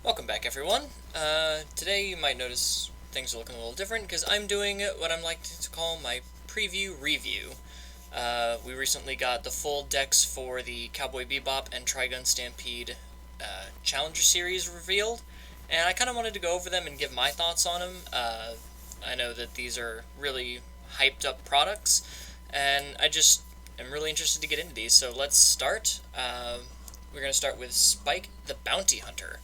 Welcome back, everyone. Today you might notice things are looking a little different because I'm doing what I'm like to call my preview review. We recently got the full decks for the Cowboy Bebop and Trigun Stampede Challenger Series revealed, and I kind of wanted to go over them and give my thoughts on them. I know that these are really hyped up products, and I just am really interested to get into these, so let's start. We're going to start with Spike the Bounty Hunter.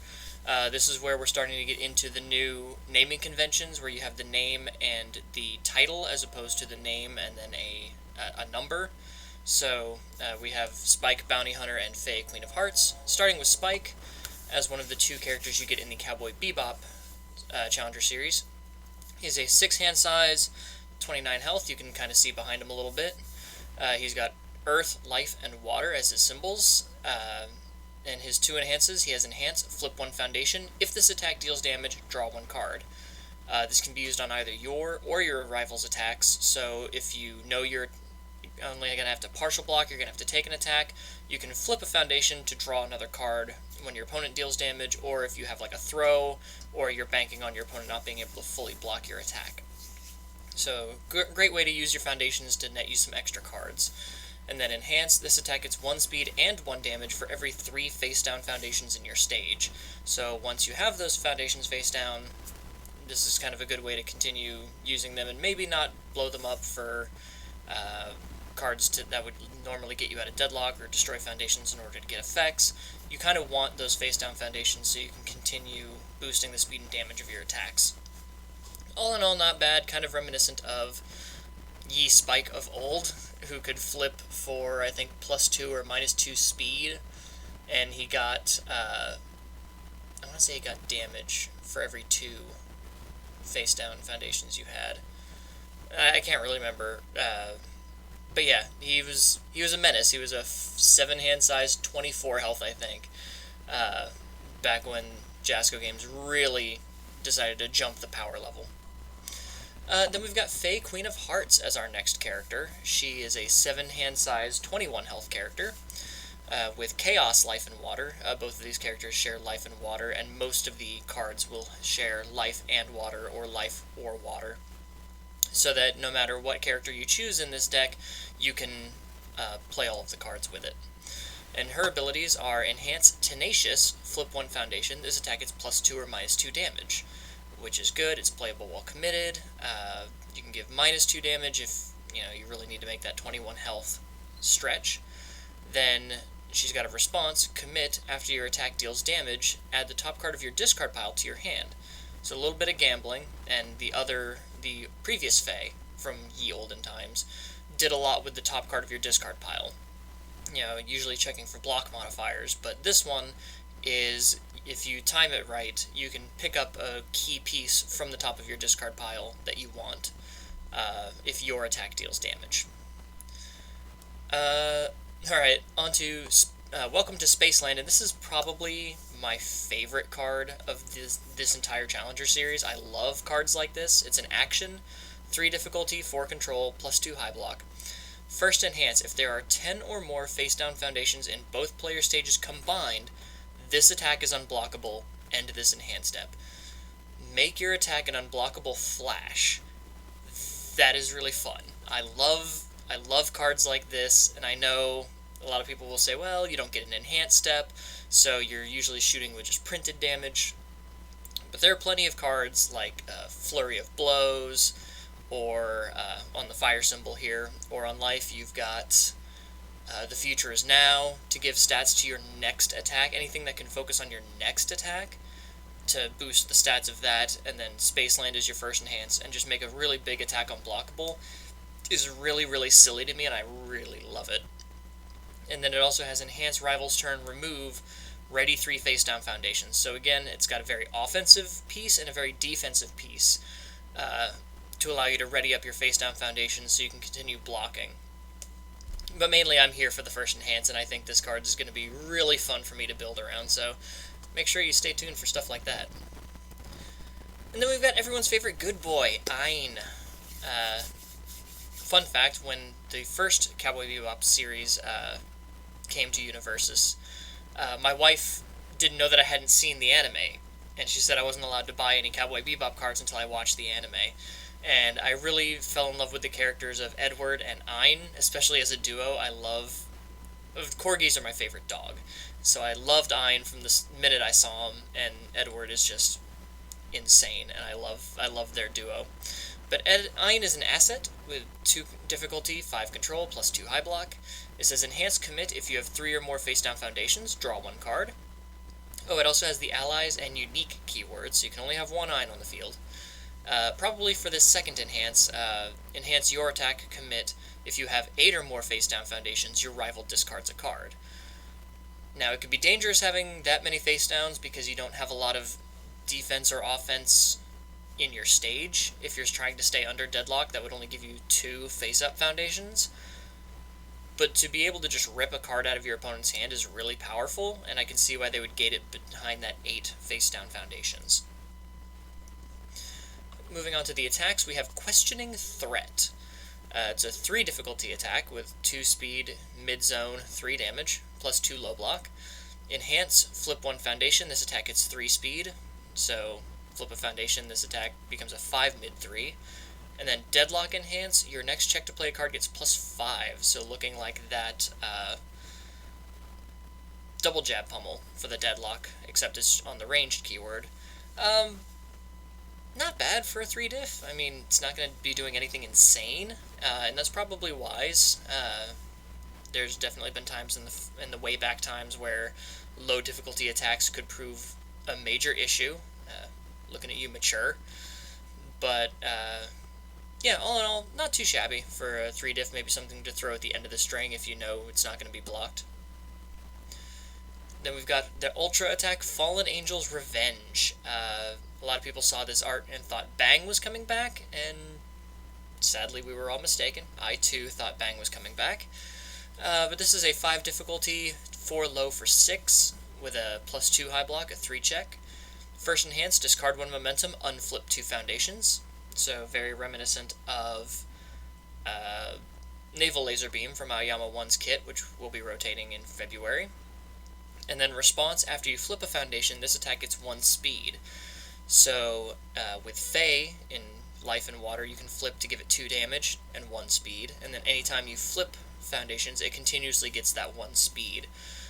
This is where we're starting to get into the new naming conventions, where you have the name and the title as opposed to the name and then a number. So we have Spike Bounty Hunter and Faye Queen of Hearts. Starting with Spike as one of the two characters you get in the Cowboy Bebop Challenger Series. He's a 6-hand size, 29 health. You can kind of see behind him a little bit. He's got Earth, Life, and Water as his symbols. And his 2 enhances, he has Enhance, Flip 1 Foundation. If this attack deals damage, draw 1 card. This can be used on either your or your rival's attacks, so if you know you're only going to have to partial block, you're going to have to take an attack, you can flip a foundation to draw another card when your opponent deals damage, or if you have like a throw, or you're banking on your opponent not being able to fully block your attack. So, great way to use your foundations to net you some extra cards. And then Enhance, this attack gets 1 speed and 1 damage for every 3 face-down foundations in your stage. So once you have those foundations face down, this is kind of a good way to continue using them and maybe not blow them up for cards that would normally get you out of deadlock or destroy foundations in order to get effects. You kind of want those face-down foundations so you can continue boosting the speed and damage of your attacks. All in all, not bad, kind of reminiscent of Ye Spike of old, who could flip for, I think, +2 or -2 speed, and he got, I want to say he got damage for every 2 face-down foundations you had. I can't really remember, but yeah, he was a menace. He was a 7-hand size, 24 health, I think, back when Jasco Games really decided to jump the power level. Then we've got Faye Queen of Hearts as our next character. She is a 7-hand size, 21 health character with Chaos, Life, and Water. Both of these characters share Life and Water, and most of the cards will share Life and Water, or Life or Water. So that no matter what character you choose in this deck, you can play all of the cards with it. And her abilities are Enhance Tenacious, Flip 1 Foundation. This attack gets +2 or -2 damage, which is good. It's playable while committed. You can give -2 damage if you really need to make that 21 health stretch. Then she's got a response, Commit. After your attack deals damage, add the top card of your discard pile to your hand. So a little bit of gambling, and the previous Fae from Ye Olden Times did a lot with the top card of your discard pile. Usually checking for block modifiers, but this one is, if you time it right, you can pick up a key piece from the top of your discard pile that you want, if your attack deals damage. Alright, on to Welcome to Spaceland, and this is probably my favorite card of this entire Challenger series. I love cards like this. It's an action, 3 difficulty, 4 control, +2 high block. First Enhance, if there are 10 or more face-down foundations in both player stages combined, this attack is unblockable, end this Enhance step. Make your attack an unblockable flash. That is really fun. I love cards like this, and I know a lot of people will say, well, you don't get an Enhance step, so you're usually shooting with just printed damage. But there are plenty of cards like Flurry of Blows, or on the fire symbol here, or on Life you've got The Future is Now, to give stats to your next attack, anything that can focus on your next attack, to boost the stats of that, and then Spaceland is your first Enhance, and just make a really big attack unblockable, is really, really silly to me, and I really love it. And then it also has Enhance Rival's Turn, Remove, Ready 3 face-down foundations. So again, it's got a very offensive piece and a very defensive piece, to allow you to ready up your face-down foundations so you can continue blocking. But mainly I'm here for the first Enhance, and I think this card is going to be really fun for me to build around, so make sure you stay tuned for stuff like that. And then we've got everyone's favorite good boy, Ein. Fun fact, when the first Cowboy Bebop series came to Universus, my wife didn't know that I hadn't seen the anime, and she said I wasn't allowed to buy any Cowboy Bebop cards until I watched the anime. And I really fell in love with the characters of Edward and Ein, especially as a duo. Corgis are my favorite dog, so I loved Ein from the minute I saw him, and Edward is just insane, and I love their duo. But Ein is an asset with 2 difficulty, 5 control, plus 2 high block. It says enhanced commit if you have 3 or more face down foundations, draw 1 card. Oh, it also has the allies and unique keywords, so you can only have 1 Ein on the field. Probably for this second enhance, enhance your attack commit if you have 8 or more face down foundations, your rival discards a card. Now, it could be dangerous having that many face downs because you don't have a lot of defense or offense in your stage. If you're trying to stay under deadlock, that would only give you 2 face-up foundations. But to be able to just rip a card out of your opponent's hand is really powerful, and I can see why they would gate it behind that 8 face-down foundations. Moving on to the attacks, we have Questioning Threat. It's a 3 difficulty attack with 2 speed, mid-zone, 3 damage, plus 2 low block. Enhance, flip 1 foundation, this attack gets 3 speed, so flip a foundation, this attack becomes a 5 mid-3. And then Deadlock Enhance, your next check to play a card gets plus 5, so looking like that double jab pummel for the Deadlock, except it's on the ranged keyword. Not bad for a 3 diff. I mean, it's not going to be doing anything insane, and that's probably wise. There's definitely been times in the way back times where low difficulty attacks could prove a major issue. Looking at you, Mature. But, yeah, all in all, not too shabby for a 3 diff, maybe something to throw at the end of the string if you know it's not going to be blocked. Then we've got the Ultra attack, Fallen Angel's Revenge. A lot of people saw this art and thought Bang was coming back, and sadly we were all mistaken. I too thought Bang was coming back. But this is a 5 difficulty, 4 low for 6, with a plus 2 high block, a 3 check. First enhance, discard 1 momentum, unflip 2 foundations. So very reminiscent of Naval Laser Beam from Aoyama 1's kit, which will be rotating in February. And then response, after you flip a foundation, this attack gets 1 speed. So with Fae in Life and Water, you can flip to give it 2 damage and 1 speed, and then anytime you flip foundations, it continuously gets that 1 speed.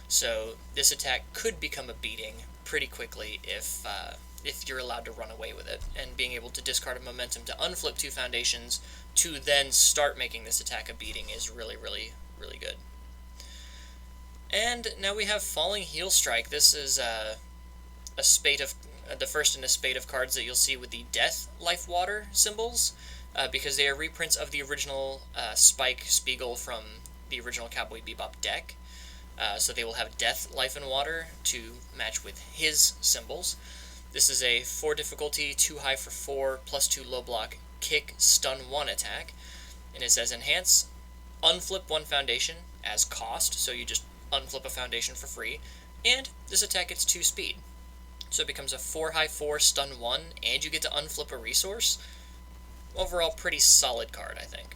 So this attack could become a beating pretty quickly if you're allowed to run away with it, and being able to discard a momentum to unflip 2 foundations to then start making this attack a beating is really, really, really good. And now we have Falling Heel Strike. This is a spate of the first in a spate of cards that you'll see with the Death, Life, Water symbols, because they are reprints of the original Spike Spiegel from the original Cowboy Bebop deck. So they will have Death, Life, and Water to match with his symbols. This is a 4 difficulty, 2 high for 4, plus 2 low block, kick, stun 1 attack. And it says enhance, unflip 1 foundation as cost, so you just unflip a foundation for free, and this attack gets 2 speed. So it becomes a 4 high 4, stun 1, and you get to unflip a resource. Overall, pretty solid card, I think.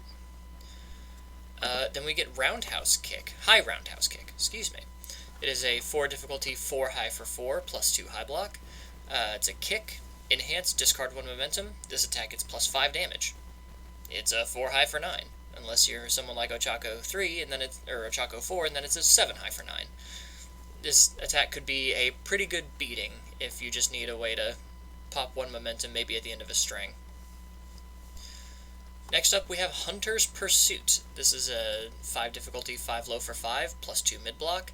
Then we get Roundhouse Kick. High Roundhouse Kick, excuse me. It is a 4 difficulty, 4 high for 4, plus 2 high block. It's a kick, enhance, discard 1 momentum. This attack gets plus 5 damage. It's a 4 high for 9, unless you're someone like Ochako 3, and then or Ochako 4, and then it's a 7 high for 9. This attack could be a pretty good beating if you just need a way to pop 1 momentum, maybe at the end of a string. Next up, we have Hunter's Pursuit. This is a 5 difficulty, 5 low for 5, plus 2 mid block.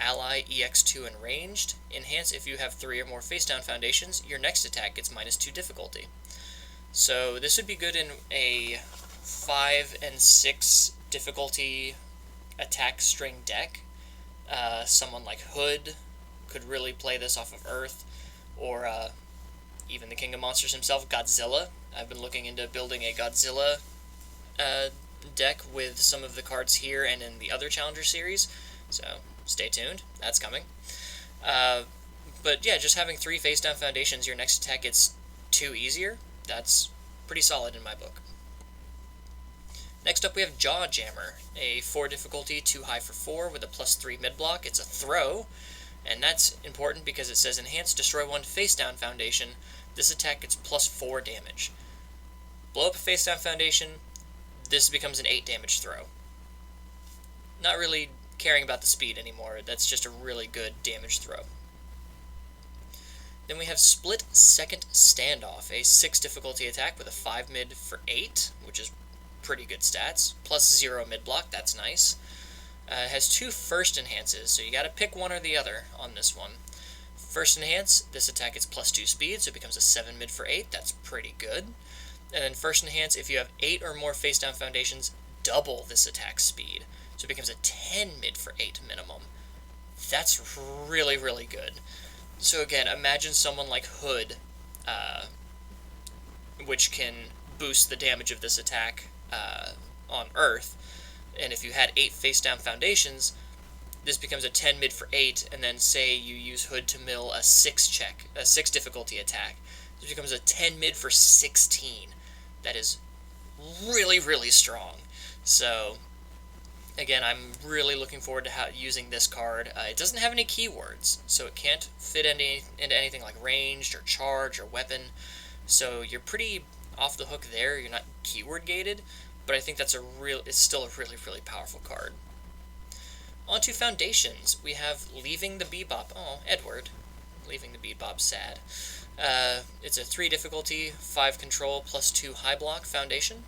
Ally, EX2, and ranged. Enhance if you have 3 or more face down foundations. Your next attack gets minus 2 difficulty. So this would be good in a 5 and 6 difficulty attack string deck. Someone like Hood could really play this off of Earth, or even the King of Monsters himself, Godzilla. I've been looking into building a Godzilla deck with some of the cards here and in the other Challenger series, so stay tuned, that's coming. But yeah, just having 3 face down foundations, your next attack gets 2 easier. That's pretty solid in my book. Next up we have Jaw Jammer, a 4 difficulty, 2 high for 4 with a plus 3 mid block. It's a throw, And that's important because it says enhance destroy one face down foundation. This attack gets plus 4 damage. Blow up a face down foundation, this becomes an 8 damage throw. Not really caring about the speed anymore, that's just a really good damage throw. Then we have Split Second Standoff, a 6 difficulty attack with a 5 mid for 8, which is pretty good stats, plus 0 mid block, that's nice. It has 2 first enhances, so you gotta pick one or the other on this one. First enhance, this attack gets plus 2 speed, so it becomes a 7 mid for 8, that's pretty good. And then first enhance, if you have 8 or more face down foundations, double this attack speed, so it becomes a 10 mid for 8 minimum. That's really, really good. So again, imagine someone like Hood, which can boost the damage of this attack on Earth, and if you had 8 face down foundations, this becomes a 10 mid for 8, and then say you use Hood to mill a 6 difficulty attack. This becomes a 10 mid for 16. That is really, really strong. So, again, I'm really looking forward to using this card. It doesn't have any keywords, so it can't fit into anything like ranged or charge or weapon. So you're pretty off the hook there. You're not keyword gated, but I think it's still a really, really powerful card. On to foundations. We have Leaving the Bebop. Oh, Edward. Leaving the Bebop, sad. It's a 3 difficulty, 5 control, plus 2 high block foundation.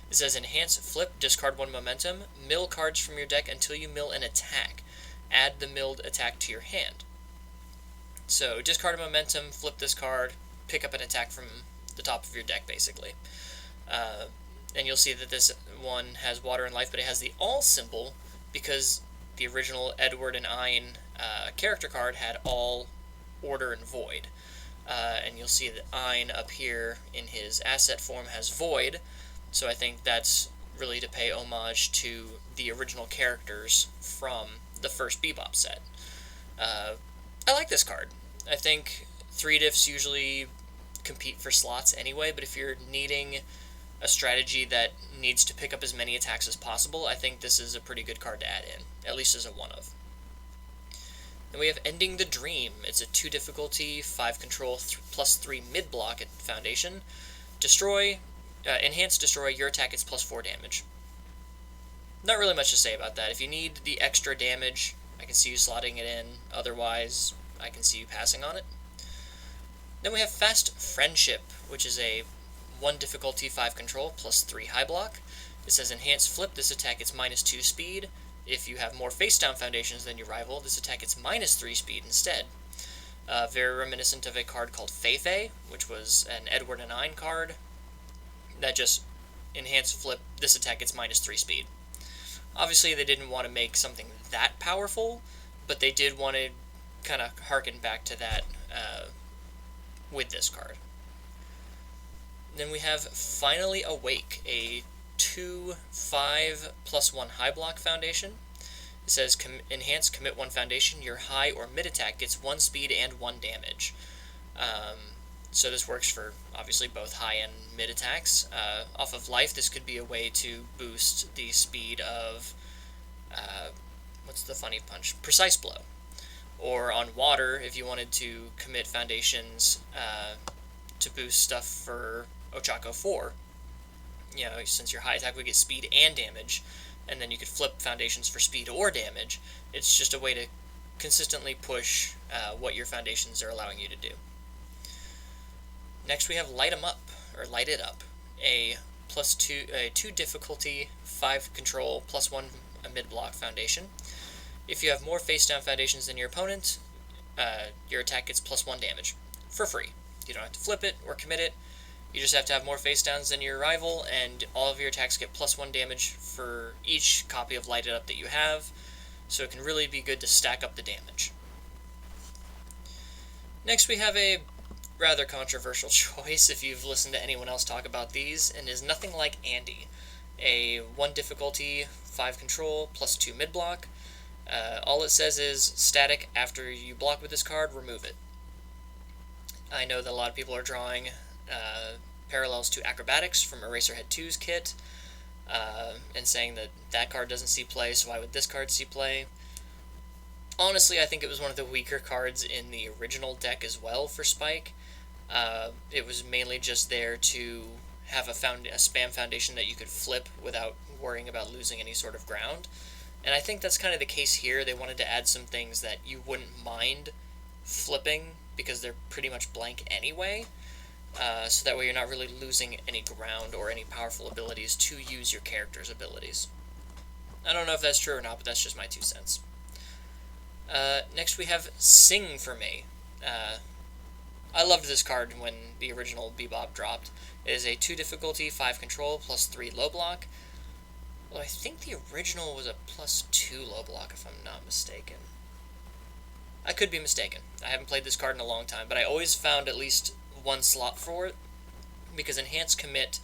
It says enhance, flip, discard 1 momentum, mill cards from your deck until you mill an attack. Add the milled attack to your hand. So discard a momentum, flip this card, pick up an attack from the top of your deck, basically. And you'll see that this one has water and life, but it has the all symbol because the original Edward and Ein character card had all, order, and void. And you'll see that Ein up here in his asset form has void, so I think that's really to pay homage to the original characters from the first Bebop set. I like this card. I think 3 diffs usually compete for slots anyway, but if you're needing a strategy that needs to pick up as many attacks as possible, I think this is a pretty good card to add in, at least as a 1-of. Then we have Ending the Dream. It's a 2 difficulty, 5 control, plus 3 mid block at foundation. Enhance destroy, your attack gets plus 4 damage. Not really much to say about that. If you need the extra damage, I can see you slotting it in. Otherwise, I can see you passing on it. Then we have Fast Friendship, which is a 1 difficulty, 5 control, plus 3 high block. It says enhance flip, this attack gets minus 2 speed. If you have more face down foundations than your rival, this attack gets minus 3 speed instead. Very reminiscent of a card called Feifei, which was an Edward and Ein card that just enhance flip, this attack gets minus 3 speed. Obviously, they didn't want to make something that powerful, but they did want to kind of harken back to that with this card. Then we have Finally Awake, a 2/5 plus 1 high block foundation. It says enhance, commit 1 foundation. Your high or mid attack gets 1 speed and 1 damage. So this works for, obviously, both high and mid attacks. Off of life, this could be a way to boost the speed of, what's the funny punch? Precise Blow. Or on water, if you wanted to commit foundations to boost stuff for Ochako 4. You know, since your high attack would get speed and damage, and then you could flip foundations for speed or damage. It's just a way to consistently push what your foundations are allowing you to do. Next we have Light 'em Up, or Light It Up, a 2 difficulty, 5 control, plus 1 mid block foundation. If you have more face down foundations than your opponent, your attack gets plus 1 damage, for free. You don't have to flip it or commit it. You just have to have more face downs than your rival, and all of your attacks get plus 1 damage for each copy of Light It Up that you have, so it can really be good to stack up the damage. Next we have a rather controversial choice if you've listened to anyone else talk about these, and is Nothing Like Andy. A 1 difficulty, 5 control, plus 2 mid block. All it says is static. After you block with this card, remove it. I know that a lot of people are drawing parallels to Acrobatics from Eraserhead 2's kit, and saying that that card doesn't see play, so why would this card see play? Honestly, I think it was one of the weaker cards in the original deck as well for Spike. It was mainly just there to have a spam foundation that you could flip without worrying about losing any sort of ground. And I think that's kind of the case here. They wanted to add some things that you wouldn't mind flipping because they're pretty much blank anyway. So that way you're not really losing any ground or any powerful abilities to use your character's abilities. I don't know if that's true or not, but that's just my 2 cents. Next we have Sing for Me. I loved this card when the original Bebop dropped. It is a 2 difficulty, 5 control, plus 3 low block. Well, I think the original was a plus 2 low block, if I'm not mistaken. I could be mistaken. I haven't played this card in a long time, but I always found at least one slot for it, because Enhanced Commit,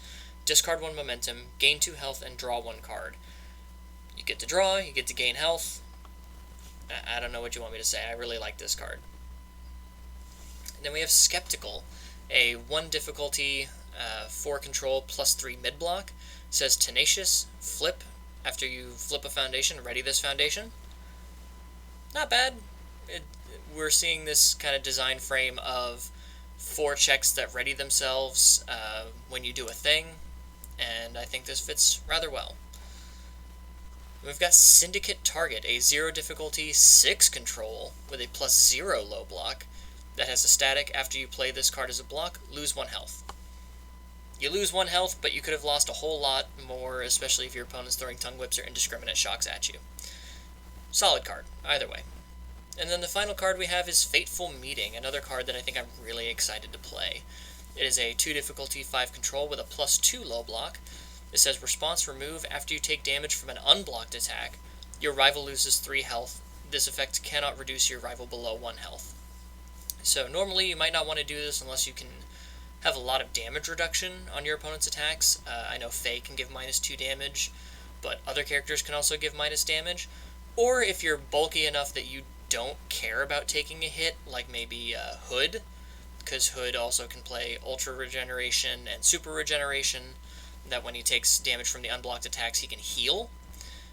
discard 1 momentum, gain 2 health, and draw 1 card. You get to draw, you get to gain health. I don't know what you want me to say. I really like this card. And then we have Skeptical, a 1 difficulty, 4 control, plus 3 mid block. It says Tenacious, flip. After you flip a foundation, ready this foundation. Not bad. We're seeing this kind of design frame of 4 checks that ready themselves when you do a thing, and I think this fits rather well. We've got Syndicate Target, a 0 difficulty, 6 control, with a plus 0 low block, that has a static. After you play this card as a block, lose 1 health. You lose 1 health, but you could have lost a whole lot more, especially if your opponent's throwing tongue whips or indiscriminate shocks at you. Solid card, either way. And then the final card we have is Fateful Meeting, another card that I think I'm really excited to play. It is a 2 difficulty, 5 control with a plus 2 low block. It says response remove after you take damage from an unblocked attack. Your rival loses 3 health. This effect cannot reduce your rival below 1 health. So normally you might not want to do this unless you can have a lot of damage reduction on your opponent's attacks. I know Faye can give minus 2 damage, but other characters can also give minus damage. Or if you're bulky enough that you don't care about taking a hit, like maybe Hood, because Hood also can play Ultra Regeneration and Super Regeneration, that when he takes damage from the unblocked attacks, he can heal.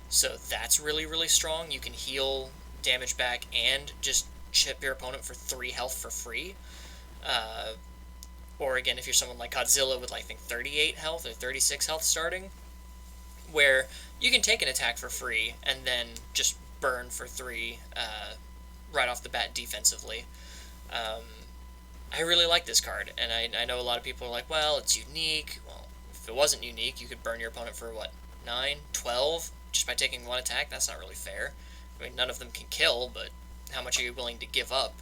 So that's really, really strong. You can heal damage back and just chip your opponent for 3 health for free. Or again, if you're someone like Godzilla with, I think, 38 health or 36 health starting, where you can take an attack for free and then just burn for 3 right off the bat defensively. I really like this card, and I know a lot of people are like, well, it's unique. Well, if it wasn't unique, you could burn your opponent for, what, 9, 12, just by taking 1 attack? That's not really fair. I mean, none of them can kill, but how much are you willing to give up?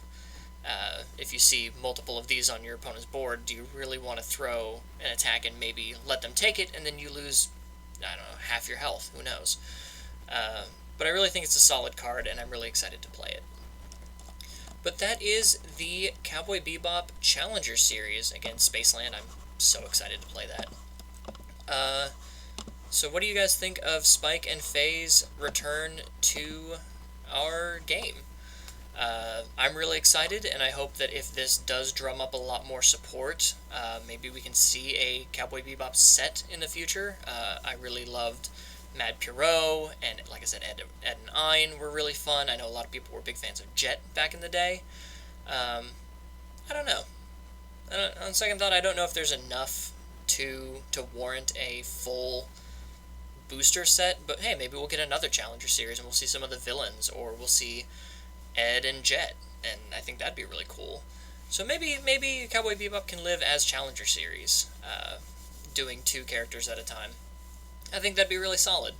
If you see multiple of these on your opponent's board, do you really want to throw an attack and maybe let them take it, and then you lose, I don't know, half your health? Who knows? But I really think it's a solid card, and I'm really excited to play it. But that is the Cowboy Bebop Challenger Series. Again, Spaceland, I'm so excited to play that. So what do you guys think of Spike and Faye's return to our game? I'm really excited, and I hope that if this does drum up a lot more support, maybe we can see a Cowboy Bebop set in the future. I really loved Mad Pierrot, and like I said, Ed and Ein were really fun. I know a lot of people were big fans of Jet back in the day. I don't know. On second thought, I don't know if there's enough to warrant a full booster set, but hey, maybe we'll get another Challenger Series and we'll see some of the villains, or we'll see Ed and Jet, and I think that'd be really cool. So maybe Cowboy Bebop can live as Challenger Series, doing 2 characters at a time. I think that'd be really solid.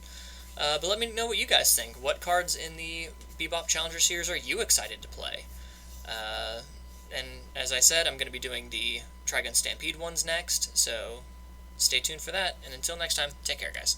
But let me know what you guys think. What cards in the Bebop Challenger Series are you excited to play? And as I said, I'm going to be doing the Trigun Stampede ones next, so stay tuned for that. And until next time, take care, guys.